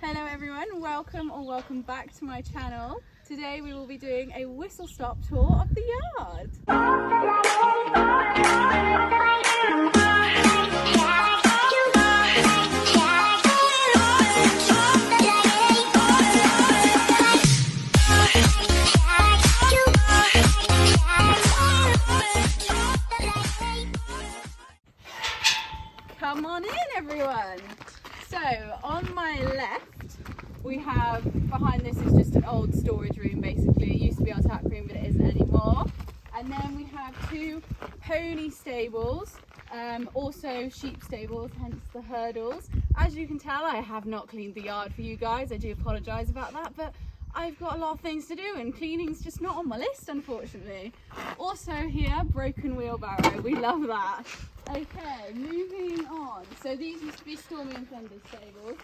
Hello everyone, welcome back to my channel. Today we will be doing a whistle stop tour of the yard. Come on in everyone. So on my left we have, behind this is just an old storage room basically. It used to be our tack room but it isn't anymore. And then we have two pony stables, also sheep stables, hence the hurdles. As you can tell, I have not cleaned the yard for you guys. I do apologise about that, but I've got a lot of things to do and cleaning's just not on my list unfortunately. Also here, broken wheelbarrow, we love that. Okay, moving on. So these used to be Stormy and Thunder's stables.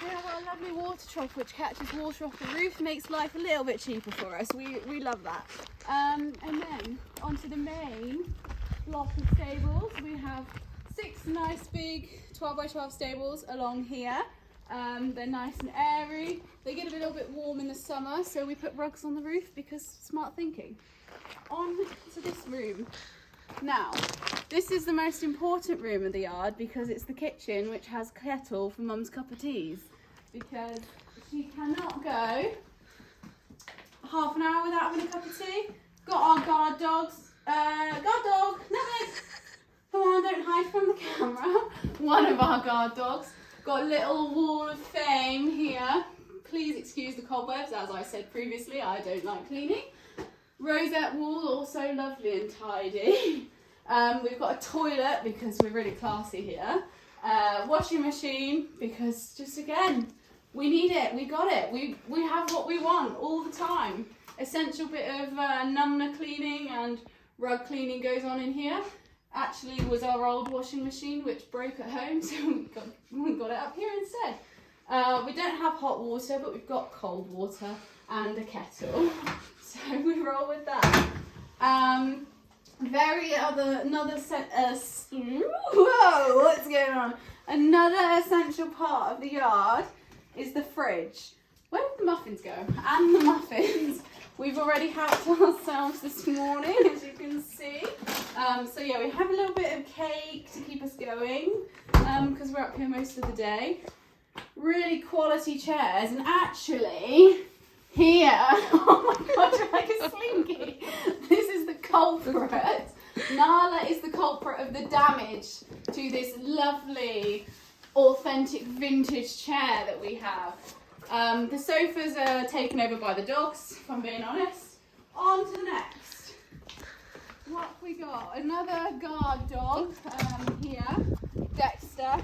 We have our lovely water trough which catches water off the roof, makes life a little bit cheaper for us. We love that. And then onto the main block of stables. We have 6 nice big 12 by 12 stables along here. They're nice and airy. They get a little bit warm in the summer, so we put rugs on the roof because smart thinking. On to this room. Now, this is the most important room in the yard because it's the kitchen, which has kettle for Mum's cup of teas, because she cannot go half an hour without having a cup of tea. Got our guard dogs. Guard dog, no, come on, don't hide from the camera. One of our guard dogs. Got a little wall of fame here. Please excuse the cobwebs, as I said previously, I don't like cleaning. Rosette wall, also lovely and tidy. We've got a toilet because we're really classy here. Washing machine because just again, we need it, we got it. We have what we want all the time. Essential bit of numner cleaning and rug cleaning goes on in here. Actually was our old washing machine which broke at home, so we got it up here instead. We don't have hot water, but we've got cold water and a kettle. So we roll with that. Whoa, what's going on? Another essential part of the yard is the fridge. Where did the muffins go? And the muffins. We've already had ourselves this morning, as you can see. So yeah, we have a little bit of cake to keep us going, because we're up here most of the day. Really quality chairs, and actually, here, oh my god, you're like a slinky. This is the culprit. Nala is the culprit of the damage to this lovely, authentic vintage chair that we have. The sofas are taken over by the dogs, if I'm being honest. On to the next. What have we got? Another guard dog here, Dexter.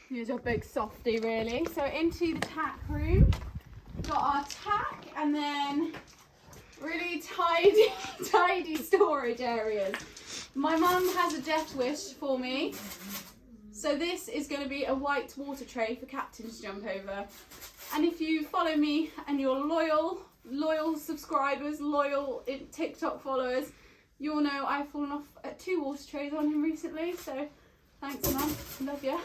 He's a big softie really. So into the tack room. Got our tack and then really tidy storage areas. My mum has a death wish for me. So this is going to be a white water tray for Captain to jump over. And if you follow me and you're loyal subscribers, loyal TikTok followers, you'll know I've fallen off at 2 water trays on him recently. So thanks Mum, love ya.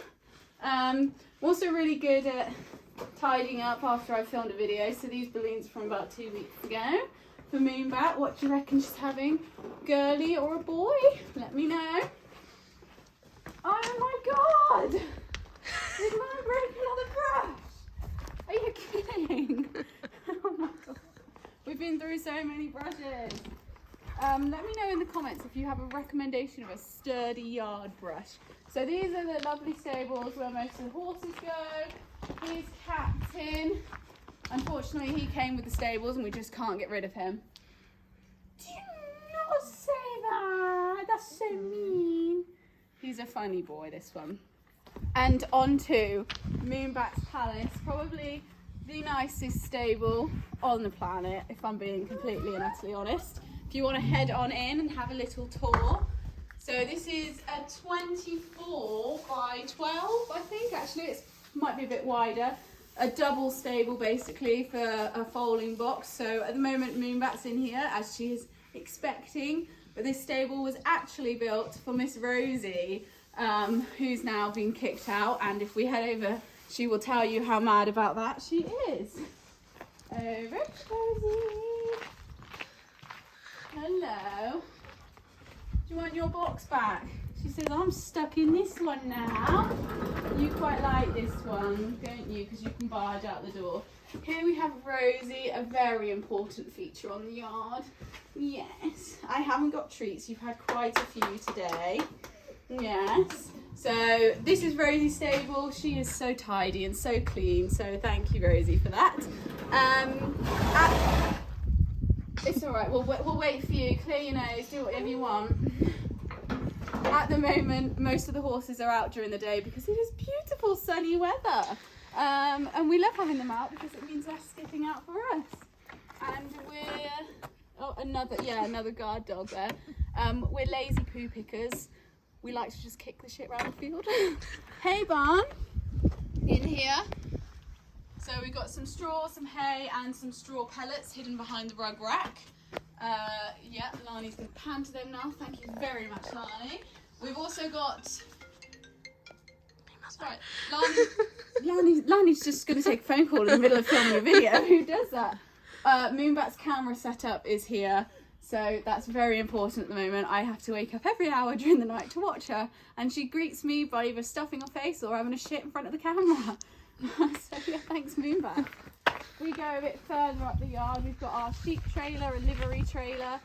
I'm also really good at tidying up after I filmed a video. So these balloons are from about 2 weeks ago. For Moonbat, what do you reckon she's having? Girly or a boy? Let me know. Oh my god! Did Mum break another brush? Are you kidding? Oh my god. We've been through so many brushes. Let me know in the comments if you have a recommendation of a sturdy yard brush. So these are the lovely stables where most of the horses go. Here's Captain. Unfortunately, he came with the stables and we just can't get rid of him. Do not say that. That's so mean. He's a funny boy, this one. And on to Moonbat's Palace, probably the nicest stable on the planet, if I'm being completely and utterly honest. If you want to head on in and have a little tour. So this is a 24 by 12, I think. Actually, it might be a bit wider. A double stable, basically, for a foaling box. So at the moment, Moonbat's in here, as she is expecting. But this stable was actually built for Miss Rosie, who's now been kicked out. And if we head over she will tell you how mad about that she is. Over, Rosie. Hello. Do you want your box back? She says, I'm stuck in this one now. You quite like this one, don't you? Because you can barge out the door. Here we have Rosie, a very important feature on the yard. Yes, I haven't got treats. You've had quite a few today. Yes. So this is Rosie's stable. She is so tidy and so clean. So thank you, Rosie, for that. It's all right. We'll wait for you. Clear your nose. Do whatever you want. At the moment, most of the horses are out during the day because it is beautiful sunny weather. And we love having them out because it means less skipping out for us. And we're another guard dog there. We're lazy poo pickers. We like to just kick the shit around the field. Hay barn in here. So we've got some straw, some hay, and some straw pellets hidden behind the rug rack. Yeah, Lani's going to pan to them now. Thank you very much, Lani. We've also got... Right, Lani's just going to take a phone call in the middle of filming a video. Who does that? Moonbat's camera setup is here. So that's very important at the moment. I have to wake up every hour during the night to watch her. And she greets me by either stuffing her face or having a shit in front of the camera. So yeah, thanks Moonbat. We go a bit further up the yard. We've got our sheep trailer, a livery trailer,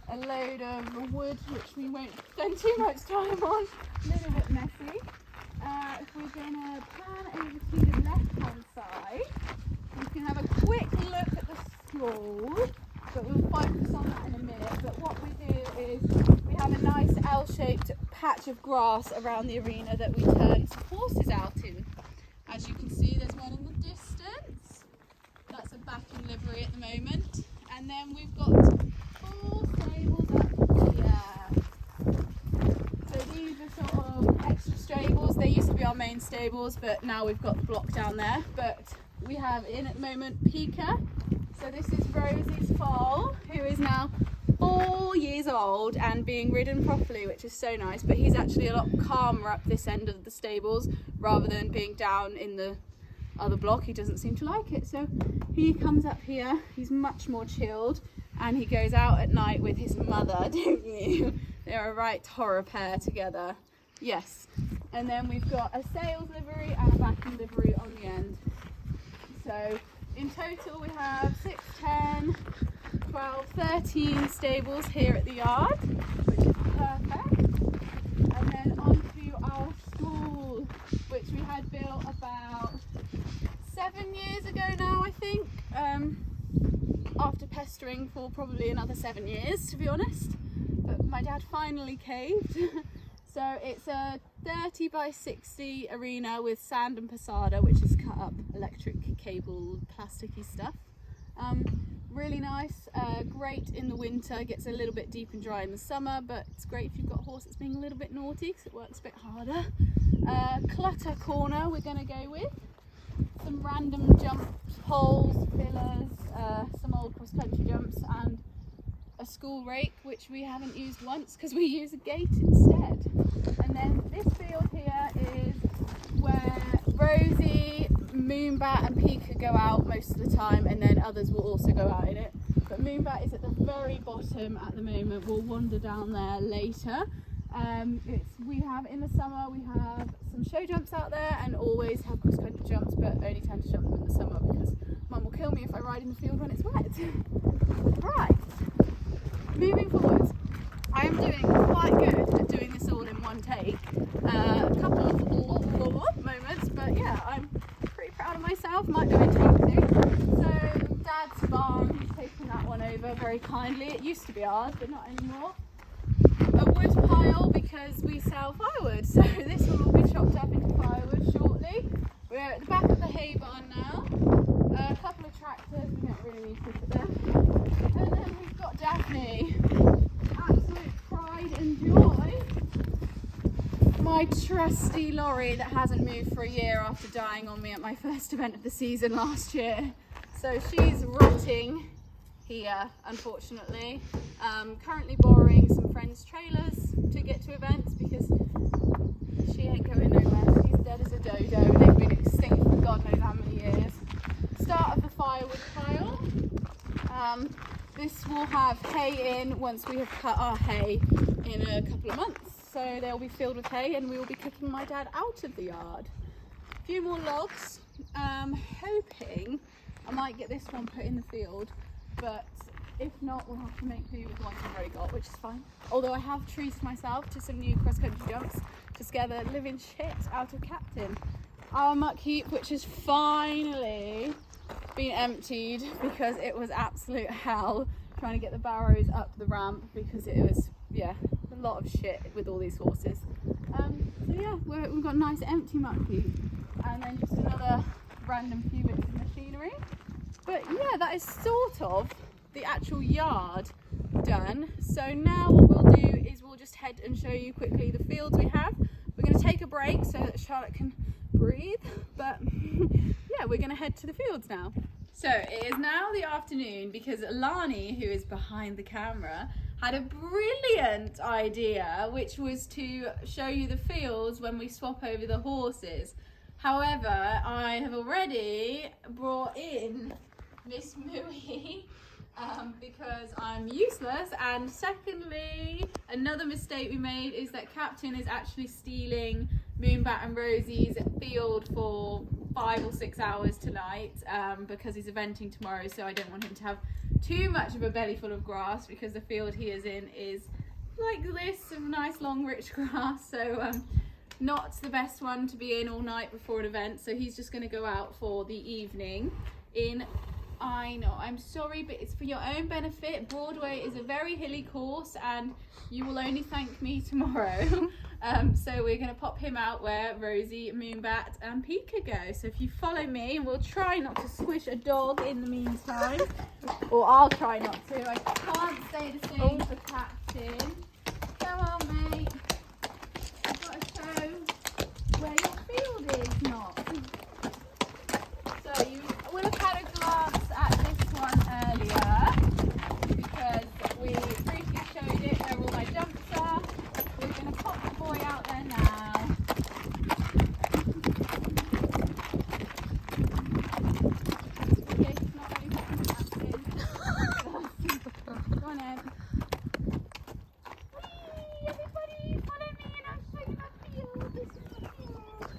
a load of wood, which we won't spend too much time on. A little bit messy. If we're going to pan over to the left-hand side, we can have a quick look at the stall, but we'll focus on that in a minute. But what we do is we have a nice L-shaped patch of grass around the arena that we turn some horses out in. As you can see, there's one in the distance. That's a back in livery at the moment. And then we've got 4 stables up here. So these are sort of extra stables. They used to be our main stables, but now we've got the block down there. But we have in at the moment Pika. So this is Rosie's foal, who is now 4 years old and being ridden properly, which is so nice. But he's actually a lot calmer up this end of the stables rather than being down in the other block. He doesn't seem to like it, so he comes up here. He's much more chilled, and he goes out at night with his mother, don't you? They're a right horror pair together. Yes. And then we've got a sales livery and a backing livery on the end. So in total we have 6, 10, 12, 13 stables here at the yard, which is perfect. And then onto our stall, which we had built about 7 years ago now, I think. After pestering for probably another 7 years, to be honest. But my dad finally caved. So it's a 30 by 60 arena with sand and passada, which is cut up electric cable, plasticky stuff. Really nice, great in the winter, gets a little bit deep and dry in the summer, but it's great if you've got a horse that's being a little bit naughty because it works a bit harder. Clutter corner we're going to go with. Some random jump poles, pillars, some old cross-country jumps, and a school rake, which we haven't used once because we use a gate instead. And then this field here is where Rosie, Moonbat and Pika go out most of the time, and then others will also go out in it. But Moonbat is at the very bottom at the moment. We'll wander down there later. We have in the summer, we have some show jumps out there and always have cross-country jumps, but only tend to jump them in the summer because Mum will kill me if I ride in the field when it's wet. Right, moving forwards. I am doing quite good at doing this all in one take. A couple of moments, but yeah, I'm pretty proud of myself. Might go into anything. So Dad's barn, he's taken that one over very kindly. It used to be ours, but not anymore. A wood pile because we sell firewood, so this will all be chopped up into firewood shortly. We're at the back of the hay barn now. A couple of tractors, we don't really need to look at them. And then we've got Daphne, absolute pride and joy. My trusty lorry that hasn't moved for a year after dying on me at my first event of the season last year. So she's rotting here, unfortunately. Currently borrowing some friends' trailers to get to events because she ain't going nowhere. She's dead as a dodo. They've been extinct for God knows how many years. Start of the firewood pile. This will have hay in once we have cut our hay in a couple of months. So they'll be filled with hay and we will be kicking my dad out of the yard. A few more logs. Hoping I might get this one put in the field, but if not, we'll have to make do with the ones we've already got, which is fine. Although I have treated myself to some new cross-country jumps to scare the living shit out of Captain. Our muck heap, which has finally been emptied because it was absolute hell trying to get the barrows up the ramp because it was, yeah, a lot of shit with all these horses. So yeah, we've got a nice empty muck heap and then just another random few bits of machinery. But yeah, that is sort of the actual yard done. So now what we'll do is we'll just head and show you quickly the fields we have. We're going to take a break so that Charlotte can breathe, but yeah, we're going to head to the fields now. So it is now the afternoon because Lani, who is behind the camera, had a brilliant idea, which was to show you the fields when we swap over the horses. However, I have already brought in Miss Mooey because I'm useless, and secondly, another mistake we made is that Captain is actually stealing Moonbat and Rosie's field for 5 or 6 hours tonight because he's eventing tomorrow, so I don't want him to have too much of a belly full of grass because the field he is in is like this, of nice long rich grass, so not the best one to be in all night before an event, so he's just going to go out for the evening in, I know, I'm sorry, but it's for your own benefit. Broadway is a very hilly course and you will only thank me tomorrow. So we're going to pop him out where Rosie, Moonbat and Pika go. So if you follow me, and we'll try not to squish a dog in the meantime, or I'll try not to. I can't say the same for Captain. Come on, mate. I've got to show where your field is not. So you will have had a glance at this one earlier because we briefly showed it where all my jumps are. We're going to pop the boy out there now. Okay, it's not very good. Go on in. Whee, everybody, follow me and I'll show you my field. This is my field.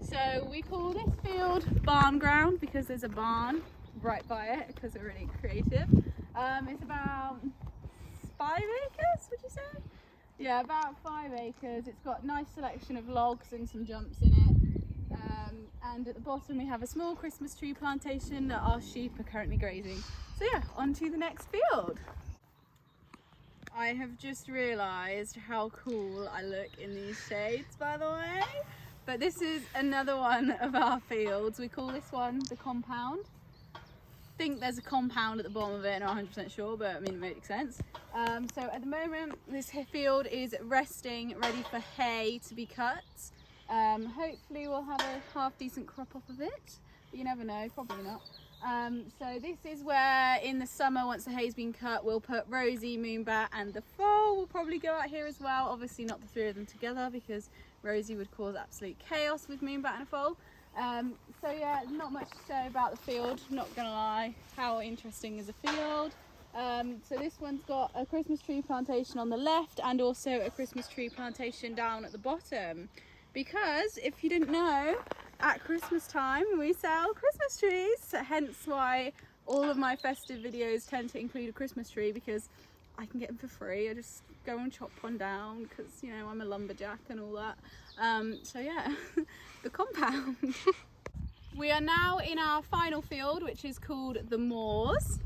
So we call this field barn ground because there's a barn right by it because we're really creative. It's about 5 acres, would you say? Yeah, about 5 acres. It's got a nice selection of logs and some jumps in it. And at the bottom we have a small Christmas tree plantation that our sheep are currently grazing. So yeah, on to the next field. I have just realised how cool I look in these shades, by the way. But this is another one of our fields. We call this one the compound. I think there's a compound at the bottom of it, not 100% sure, but I mean it makes sense. So at the moment this field is resting, ready for hay to be cut. Hopefully we'll have a half decent crop off of it, but you never know, probably not. So this is where in the summer, once the hay's been cut, we'll put Rosie, Moonbat and the foal will probably go out here as well. Obviously not the 3 of them together because Rosie would cause absolute chaos with Moonbat and a foal. So yeah, not much to say about the field, not gonna lie. How interesting is a field? So this one's got a Christmas tree plantation on the left and also a Christmas tree plantation down at the bottom. Because if you didn't know, at Christmas time we sell Christmas trees, hence why all of my festive videos tend to include a Christmas tree because I can get them for free. I just go and chop one down because, you know, I'm a lumberjack and all that. So yeah, the compound. We are now in our final field, which is called the Moors.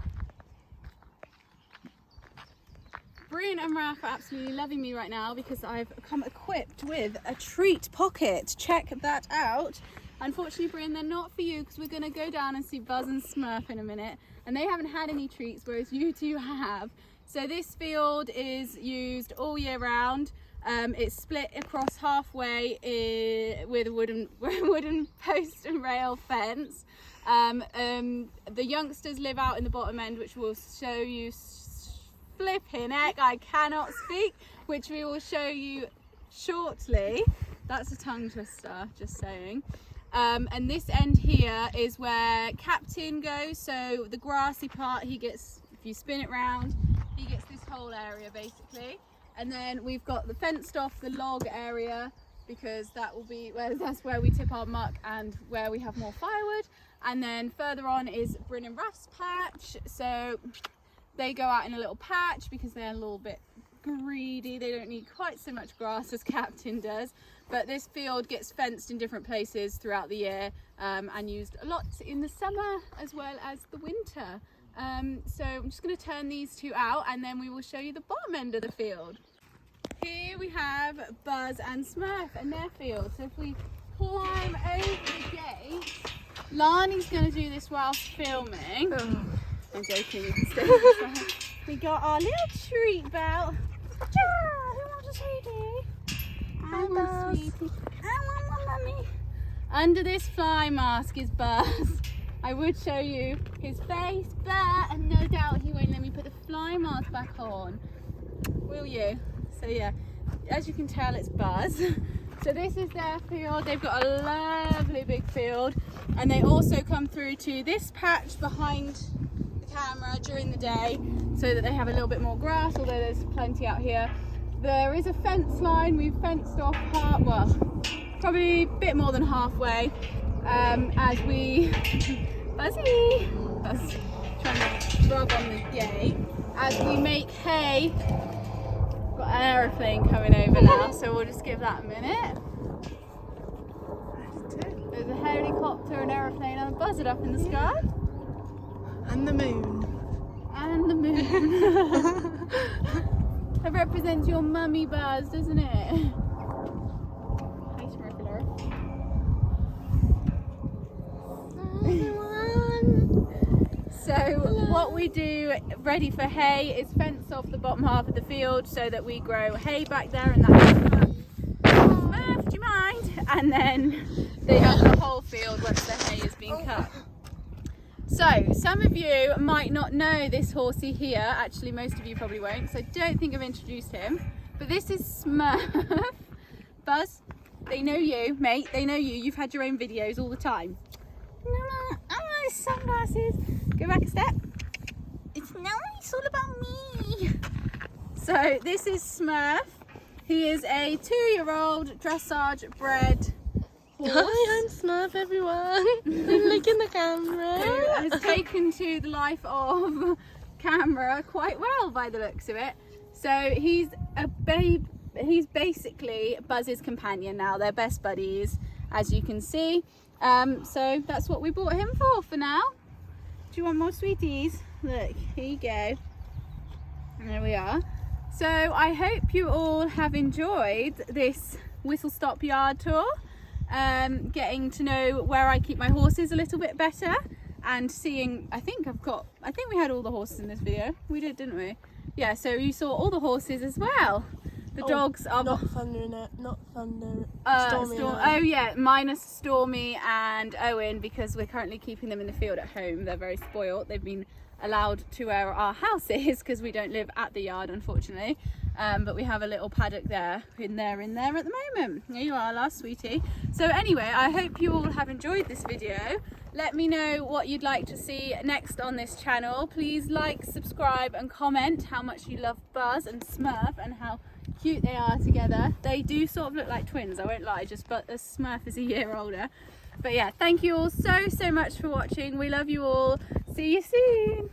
Brian and Raf are absolutely loving me right now because I've come equipped with a treat pocket. Check that out. Unfortunately, Brian, they're not for you because we're going to go down and see Buzz and Smurf in a minute, and they haven't had any treats, whereas you two have. So this field is used all year round. It's split across halfway with a wooden post and rail fence. The youngsters live out in the bottom end, which we'll show you. Flipping heck, I cannot speak, which we will show you shortly. That's a tongue twister, just saying. And this end here is where Captain goes, so the grassy part, he gets, if you spin it round, he gets this whole area basically. And then we've got the fenced off the log area, because that will be that's where we tip our muck and where we have more firewood. And then further on is Bryn and Ruff's patch, so they go out in a little patch because they're a little bit greedy. They don't need quite so much grass as Captain does, but this field gets fenced in different places throughout the year, and used a lot in the summer as well as the winter. So I'm just going to turn these two out and then we will show you the bottom end of the field. Here we have Buzz and Smurf and their field. So if we climb over the gate, Lani's going to do this whilst filming. I'm joking, you can stay this way. We got our little treat belt. Who wants a sweetie? I want a sweetie. I want my mummy. Under this fly mask is Buzz. I would show you his face, but no doubt he won't let me put the fly mask back on. Will you? So yeah, as you can tell, it's Buzz. So this is their field. They've got a lovely big field, and they also come through to this patch behind the camera during the day so that they have a little bit more grass, although there's plenty out here. There is a fence line. We've fenced off probably a bit more than halfway, as we Buzzy, that's trying to rub on the gate, as we make hay. Got an aeroplane coming over now, so we'll just give that a minute. There's a helicopter, an aeroplane, and a buzzard up in the sky. And the moon. And the moon. That represents your mummy, Buzz, doesn't it? Hi, Smurfler. So what we do ready for hay is fence off the bottom half of the field so that we grow hay back there, and that's Smurf, do you mind? And then they have the whole field once the hay has been cut. So some of you might not know this horsey here, actually most of you probably won't, so don't think I've introduced him, but this is Smurf. Buzz, they know you, mate, they know you, you've had your own videos all the time. Sunglasses. Go back a step. It's nice, all about me. So this is Smurf. He is a 2-year-old dressage bred horse. Hi, I'm Smurf, everyone. Look in the camera. Who has taken to the life of camera quite well by the looks of it. So he's a babe. He's basically Buzz's companion now. They're best buddies, as you can see. So that's what we bought him for now. Do you want more sweeties? Look, here you go. And there we are. So I hope you all have enjoyed this whistle stop yard tour, getting to know where I keep my horses a little bit better, and seeing, I think we had all the horses in this video. We did, didn't we? Yeah, so you saw all the horses as well. The dogs are not Thunder, Stormy. Oh yeah, minus Stormy and Owen, because we're currently keeping them in the field at home. They're very spoilt. They've been allowed to where our house is because we don't live at the yard, unfortunately. But we have a little paddock there, in there at the moment. There you are, last sweetie. So anyway, I hope you all have enjoyed this video. Let me know what you'd like to see next on this channel. Please like, subscribe and comment how much you love Buzz and Smurf and how cute they are together. They do sort of look like twins, I won't lie, but Smurf is a year older. But yeah, thank you all so much for watching. We love you all. See you soon.